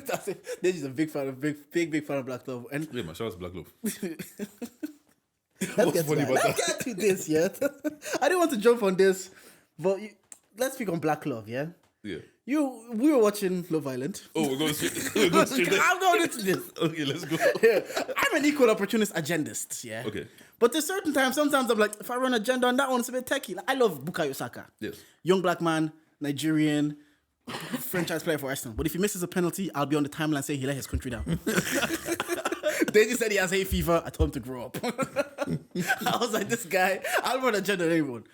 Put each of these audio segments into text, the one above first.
That's it. Deji's a big fan of big fan of Black Love. And Yeah, man, shout out to Black Love. let's get to this, yeah. I didn't want to jump on this, but let's speak on Black Love, yeah. Yeah. We were watching Love Island. Oh, we're going straight there. I'm going into this. Okay, let's go. Yeah. I'm an equal opportunist agendist, yeah. Okay. But there's certain times, sometimes I'm like, if I run agenda on that one, it's a bit techie. Like, I love Bukayo Saka. Yes. Young black man, Nigerian, franchise player for Arsenal. But if he misses a penalty, I'll be on the timeline saying he let his country down. They just said he has hay fever. I told him to grow up. I was like, this guy, I'll run agenda on anyone.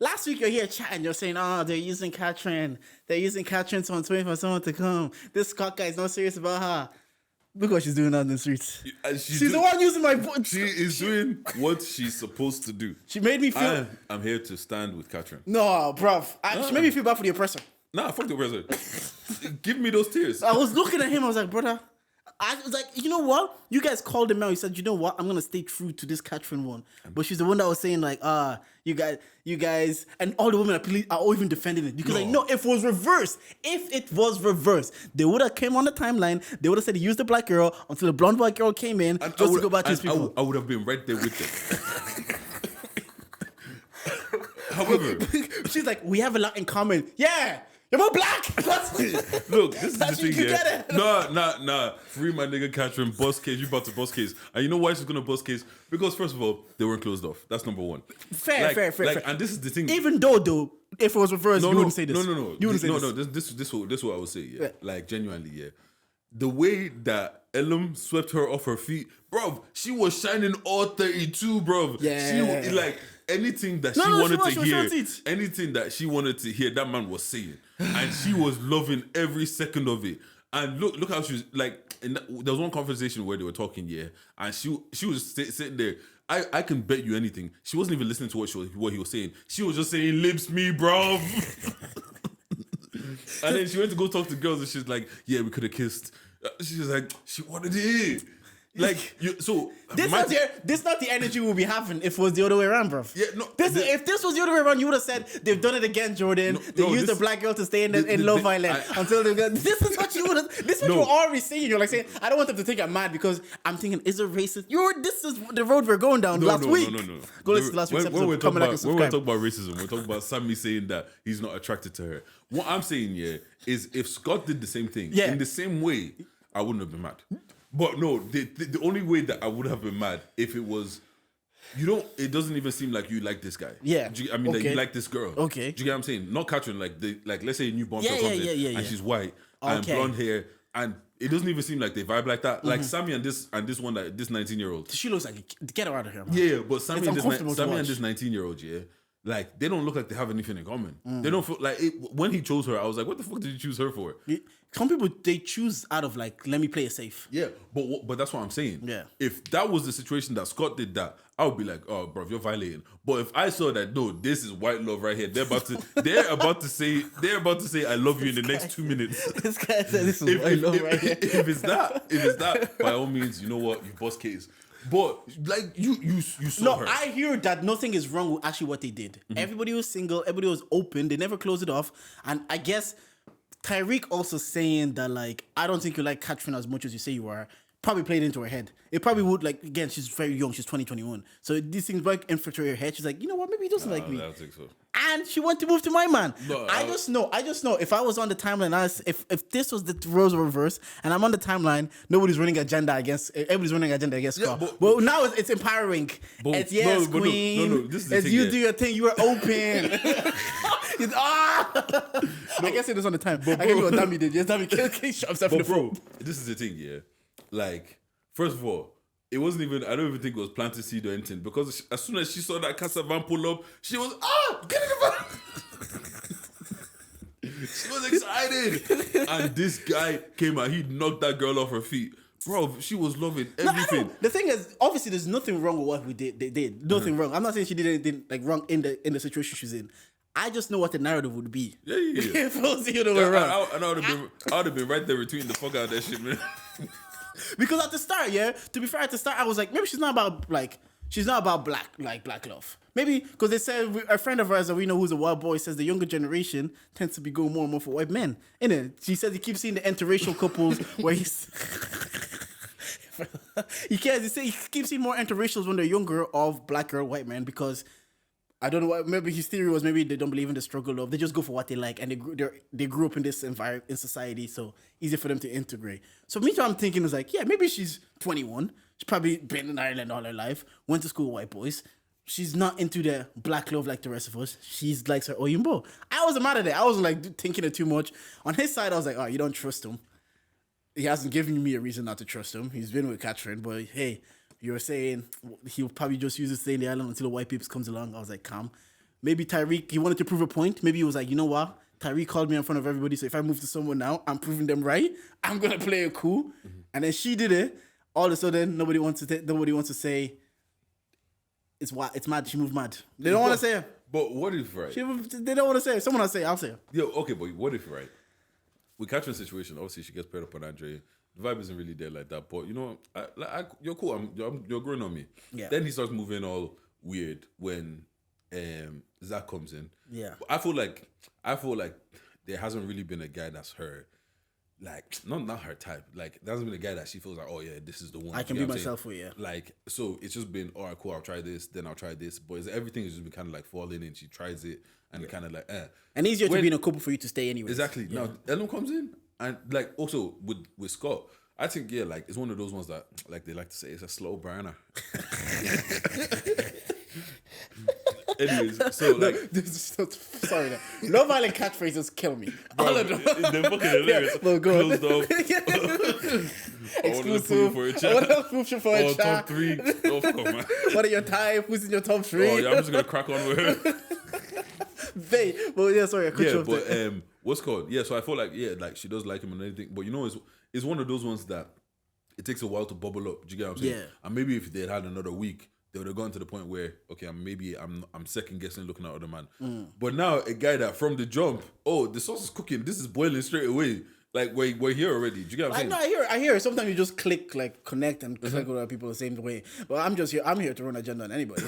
Last week you're here chatting, you're saying, they're using Katrin. They're using Katrin, so I'm waiting for someone to come. This Scott guy is not serious about her. Look what she's doing out in the streets. She's the one using my voice. She is doing what she's supposed to do. She made me feel... I'm here to stand with Katrin. No, bruv. She made me feel bad for the oppressor. Nah, fuck the oppressor. Give me those tears. I was looking at him, I was like, brother... I was like, you know what? You guys called him out. He said, you know what? I'm gonna stay true to this Katrin one. But she's the one that was saying like, you guys, and all the women are all even defending it because no, if it was reversed, they would have came on the timeline. They would have said he used the black girl until the blonde white girl came in just to go back to his people. I would have been right there with them. However, she's like, we have a lot in common. Yeah. You're more black. Look, this is the thing, yeah. Nah. Free my nigga Katrin, boss case. You about to boss case. And you know why she's gonna boss case? Because first of all, they weren't closed off. That's number one. Fair. And this is the thing. Even though, if it was reversed, you wouldn't say this. No. You wouldn't say this. This is what I would say, yeah. Like, genuinely, yeah. The way that Elam swept her off her feet, bro, she was shining all 32, bro. Yeah. She was, like, anything that anything that she wanted to hear, that man was saying. And she was loving every second of it. And look how she was, like, there was one conversation where they were talking, yeah, and she was sitting there. I can bet you anything. She wasn't even listening to what he was saying. She was just saying, lips me, bro. And then she went to go talk to girls and she's like, yeah, we could have kissed. She was like, she wanted it. Like, this is not the energy we'll be having if it was the other way around, bro. Yeah, no. If this was the other way around, you would have said they've done it again, Jordan. They used the black girl to stay in Love Island until they got. This is what you would have. This is what you were already saying. You're like saying, I don't want them to think I'm mad because I'm thinking, is it racist? This is the road we're going down last week. No. Go listen to last week's episode. When we're talking about racism, we're talking about Sammy saying that he's not attracted to her. What I'm saying, yeah, is if Scott did the same thing in the same way, I wouldn't have been mad. But no, the only way that I would have been mad if it was, it doesn't even seem like you like this guy. Yeah. That you like this girl. Okay. Do you get what I'm saying? Not Katrin, like let's say a newborn girl comes in and she's white and blonde hair and it doesn't even seem like they vibe like that. Like Sammy and this 19-year-old. She looks like, get her out of here, man. Yeah, but Sammy and this 19-year-old, yeah. Like, they don't look like they have anything in common. They don't feel like when he chose her, I was like, what the fuck did you choose her for? Some people, they choose out of like, let me play it safe. Yeah, but that's what I'm saying. Yeah. If that was the situation that Scott did that, I would be like, oh, bro, you're violating. But if I saw that, no, this is white love right here. They're about to say, I love you in the next 2 minutes. This guy said this is white love right here. If it's that, by all means, you know what, you boss case. But like you saw her. I hear that nothing is wrong with actually what they did. Everybody was single, everybody was open, they never closed it off. And I guess Tyreek also saying that like, I don't think you like Katrin as much as you say you are, probably played into her head. It probably would, like, again, she's very young, she's 2021. So these things like infiltrate her head. She's like, you know what, maybe he doesn't like me. I don't think so. And she wanted to move to my man. No, I just know if I was on the timeline, if this was the roles were reversed and I'm on the timeline, everybody's running agenda against Scott. But now it's empowering. It's queen. This is the thing, you do your thing. You are open. I guess it was on the time. But I guess what Dami did. Yes, Dami shot himself in the bro, this is the thing, yeah. Like, first of all, it wasn't even, I don't even think it was planted seed or anything, because as soon as she saw that Casa van pull up, she was, get in the van. She was excited. And this guy came out, he knocked that girl off her feet. Bro, she was loving everything. No, the thing is, obviously, there's nothing wrong with what we did. They did nothing wrong. I'm not saying she did anything like wrong in the situation she's in. I just know what the narrative would be. Yeah. If it was the other way around. I would have been right there retweeting the fuck out of that shit, man. Because at the start, to be fair, at the start, I was like, maybe she's not about, like, she's not about black love. Maybe because they said a friend of ours that we know who's a wild boy says the younger generation tends to be going more and more for white men. Innit? She says he keeps seeing the interracial couples where he's he keeps seeing more interracials when they're younger of black girl, white men because I don't know what. Maybe his theory was maybe they don't believe in the struggle of. They just go for what they like, and they grew up in this environment in society, so easy for them to integrate. So me, what I'm thinking is like, yeah, maybe she's 21. She's probably been in Ireland all her life. Went to school with white boys. She's not into the black love like the rest of us. She's likes her Oyinbo. I wasn't mad at it. I wasn't like thinking it too much. On his side, I was like, oh, you don't trust him. He hasn't given me a reason not to trust him. He's been with Catherine, but hey. You were saying he'll probably just use it to stay in the island until the white peeps comes along. I was like, calm. Maybe Tyreek, he wanted to prove a point. Maybe he was like, you know what? Tyreek called me in front of everybody, so if I move to someone now, I'm proving them right. I'm gonna play it cool. Mm-hmm. And then she did it. All of a sudden, nobody wants to say it's mad. She moved mad. They don't want to say it. But what if, right? They don't want to say it. Someone will say it. I'll say it. Yeah, okay, but what if, right? With Catherine's situation, obviously she gets paired up on Andre. The vibe isn't really there like that, but you know, you're cool. You're growing on me. Yeah. Then he starts moving all weird when Zach comes in. Yeah. But I feel like there hasn't really been a guy that's her, like not her type. Like there hasn't been a guy that she feels like, oh yeah, this is the one. I can be myself with you. Like so, it's just been all right, cool. I'll try this, then I'll try this. But everything has just been kind of like falling in. She tries it and kind of like and easier to be in a couple for you to stay anyway. Exactly. Yeah. Now Ellen comes in. And like also with Scott, I think like it's one of those ones that like they like to say it's a slow burner. Anyways, so like sorry, Love Island catchphrases kill me. Bro, all of them. They're fucking hilarious. Yeah, well, go closed off. Exclusive for a chat. Oh, top 3. Oh, come on. What are your type? Who's in your top 3? Oh yeah, I'm just gonna crack on with her. Well, yeah, sorry, I cut you off. But what's called? Yeah, so I feel like like she does like him and anything, but you know, it's one of those ones that it takes a while to bubble up. Do you get what I'm saying? Yeah. And maybe if they had another week, they would have gone to the point where okay, I'm second guessing looking at other man. But now a guy that from the jump, oh, the sauce is cooking, this is boiling straight away. Like we're here already. Do you get what I'm saying? I hear. Sometimes you just click, like connect and click with other people the same way. But I'm just here. I'm here to run an agenda on anybody.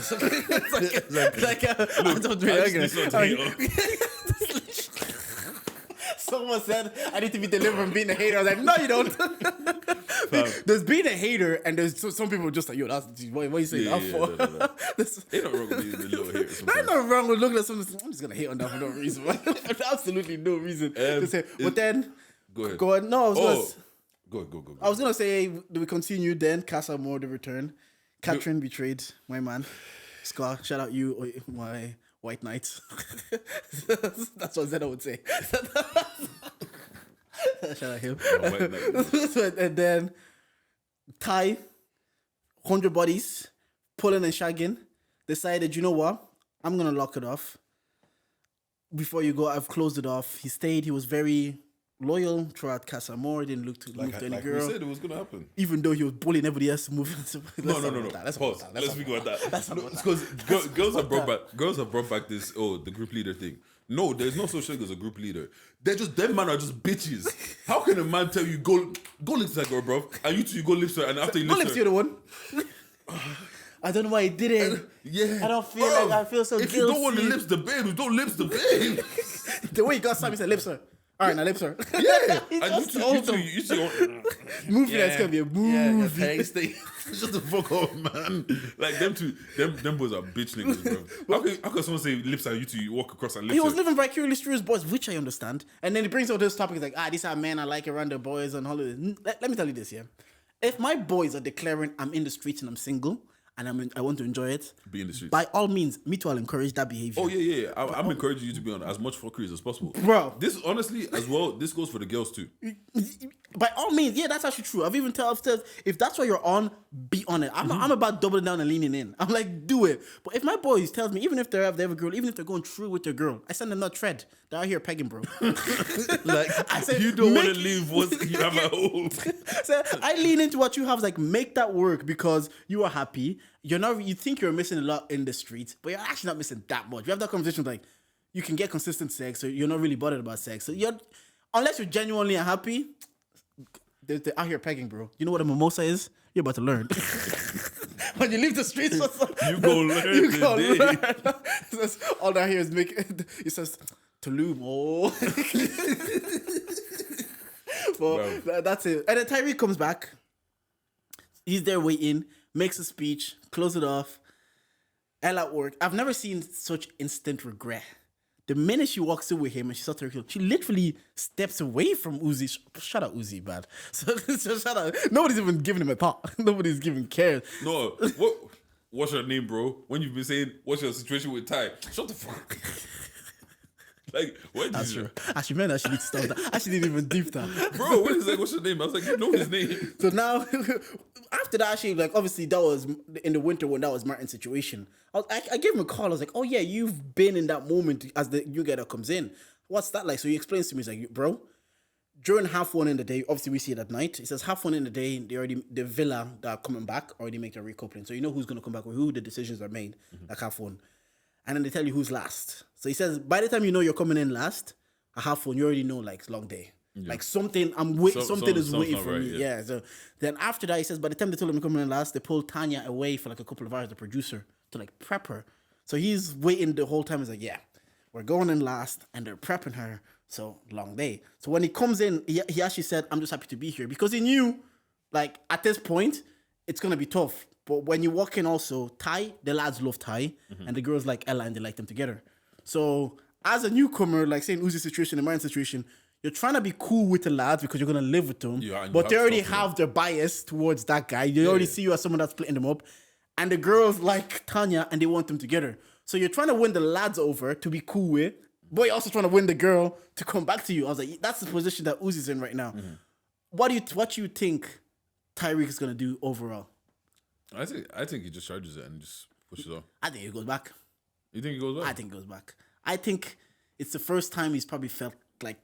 Someone said I need to be delivered from being a hater. I was like, no, you don't. There's being a hater, and there's some people just like, yo, that's what you saying that for? No. Ain't no wrong with being a little hater. There's no wrong with looking at something. I'm just gonna hate on that for no reason. Absolutely no reason to say. But then. Go ahead. No, Go. I was gonna say, do we continue then? Casa, Amor, the return. Catherine betrayed my man. Scott, shout out you, my white knight. That's what Zeno would say. Shout out him. And then Ty, 100 bodies, pulling and shagging. Decided, you know what? I'm gonna lock it off. Before you go, I've closed it off. He stayed. He was very loyal throughout Casa Amor. Didn't look to any girl. We said it was gonna happen. Even though he was bullying everybody else to move. No. Let's speak about that. Because girls have brought back this the group leader thing. No, there's no such thing as a group leader. Them man are just bitches. How can a man tell you go lift that girl, bro, and you go lift her, and after you lift her, you're the one. I don't know why he did it. Yeah, I don't feel like I feel so guilty. If you don't want to lips the babe, you don't lips the babe. The way he got Sam, he said lips her. All right, now lips her. Yeah, and you two movie that's gonna be a movie. Yeah, shut the fuck up, man. Like them boys are bitch niggas, bro. How can someone say lips are you walk across and lips? He was living vicariously through his boys, which I understand. And then he brings up this topic like, these are men I like around the boys on holidays. Let me tell you this, yeah. If my boys are declaring I'm in the streets and I'm single and I want to enjoy it, be in the streets. By all means, me too, I'll encourage that behavior. Oh yeah. I'm encouraging you to be on as much fuckeries as possible, bro. This honestly as well. This goes for the girls too. By all means, yeah, that's actually true. I've even told upstairs, if that's what you're on, be on it. I'm about doubling down and leaning in. I'm like, do it. But if my boys tells me, even if they have a girl, even if they're going through with their girl, I send them that thread. They're out here pegging, bro. Like, I said, you don't want to leave what you have at home. So I lean into what you have, like, make that work because you are happy. You think you're missing a lot in the streets, but you're actually not missing that much. We have that conversation like, you can get consistent sex, so you're not really bothered about sex. So unless you're genuinely unhappy, they're out here pegging, bro. You know what a mimosa is? You're about to learn. when you leave the streets, You go learn you go today. learn. It says, all that here is it says Tulum. Oh, well, that's it. And then Tyreek comes back. He's there waiting, makes a speech, close it off. Ella at work. I've never seen such instant regret. The minute she walks in with him and she saw Tyreek, she literally steps away from Uzi. Shut up, Uzi, bad. So shut up. Nobody's even giving him a thought. Nobody's giving care. No, what's your name, bro? When you've been saying, what's your situation with Ty? Shut the fuck. Like, what? That's true. Actually, man, I should need to stop that. I actually didn't even deep that. Bro, when he's like, what's your name? I was like, you know his name. So now, after that, actually, like, obviously, that was in the winter when that was Martin's situation. I gave him a call. I was like, oh, yeah, you've been in that moment as the new guy that comes in. What's that like? So he explains to me, he's like, bro, during half one in the day, obviously, we see it at night. He says, half one in the day, the villa that are coming back already make their recoupling. So you know who's going to come back or who the decisions are made, like half one. And then they tell you who's last. So he says, by the time you know you're coming in last, at half one, you already know, like, it's long day. Yeah. Like, something is waiting for me. Yeah. So then after that, he says, by the time they told him coming in last, they pulled Tanya away for, like, a couple of hours, the producer, to, like, prep her. So he's waiting the whole time. He's like, yeah, we're going in last, and they're prepping her. So, long day. So when he comes in, he actually said, I'm just happy to be here. Because he knew, like, at this point, it's going to be tough. But when you walk in also, Ty, the lads love Ty, and the girls like Ella and they like them together. So as a newcomer, like saying Uzi's situation and Martin's situation, you're trying to be cool with the lads because you're going to live with them. Yeah, but they already have their bias towards that guy. They already see you as someone that's splitting them up. And the girls like Tanya and they want them together. So you're trying to win the lads over to be cool with, but you're also trying to win the girl to come back to you. I was like, that's the position that Uzi's in right now. What do you think Tyreek is going to do overall? I think he just charges it and just pushes on. I think he goes back. You think he goes back? I think he goes back. I think it's the first time he's probably felt like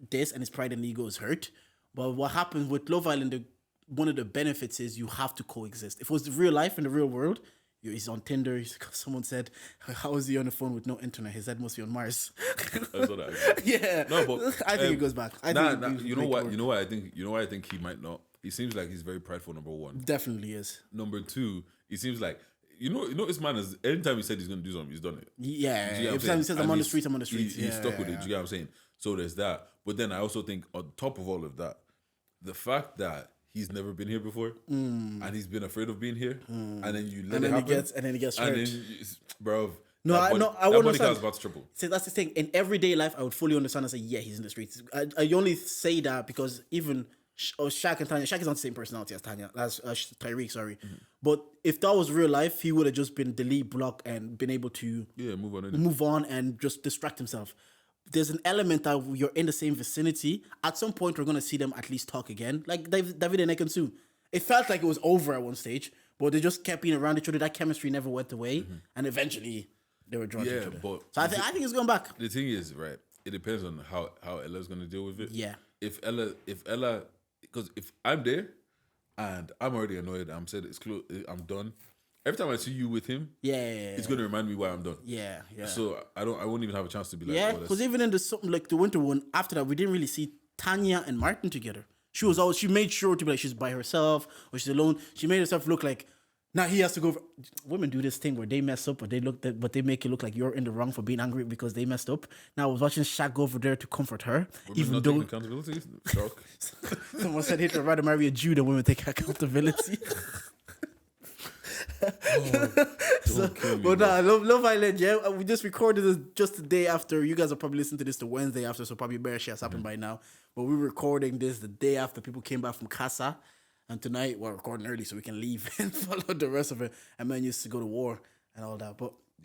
this and his pride and ego is hurt. But what happens with Love Island, one of the benefits is you have to coexist. If it was the real life in the real world, he's on Tinder. Someone said, how is he on the phone with no internet? His head must be on Mars. That's what I Yeah. No, but I think he goes back. You know what I think he might not. He seems like he's very prideful, number one. Definitely is. Number two, he seems like, this man is, anytime he said he's going to do something, he's done it. Yeah. Every time he says, I'm on the streets, I'm on the streets. He's stuck with it. Do you get what I'm saying? So there's that. But then I also think, on top of all of that, the fact that he's never been here before and he's been afraid of being here, and then you let it happen. And then he gets hurt. Bro. I wouldn't understand. About to triple. See, that's the thing. In everyday life, I would fully understand and say, yeah, he's in the streets. I only say that because even Shaq and Tanya. Shaq is not the same personality as Tanya. That's Tyreek, sorry. But if that was real life, he would have just been delete, block, and been able to move on and just distract himself. There's an element that you're in the same vicinity. At some point, we're going to see them at least talk again. Like David and Ekansu. It felt like it was over at one stage, but they just kept being around each other. That chemistry never went away. And eventually, they were drawn to each other. But so I think it's going back. The thing is, right, it depends on how Ella's going to deal with it. Yeah. If Ella, because if I'm there and I'm already annoyed, I'm said it's close, I'm done. Every time I see you with him, it's going to remind me why I'm done. Yeah. So I won't even have a chance to be like, yeah, because even in the winter one, after that, we didn't really see Tanya and Martin together. She made sure to be like she's by herself or she's alone. She made herself look like now he has to go. Women do this thing where they mess up, but they make it look like you're in the wrong for being angry because they messed up. Now I was watching Shaq go over there to comfort her, even though accountability. Someone said he'd rather marry a Jew than women take accountability. Love Island, yeah. We just recorded this just the day after. You guys are probably listening to this the Wednesday after, so probably bear shit has happened by now. But we're recording this the day after people came back from Casa. And tonight we're recording early so we can leave and follow the rest of it. And man used to go to war and all that. But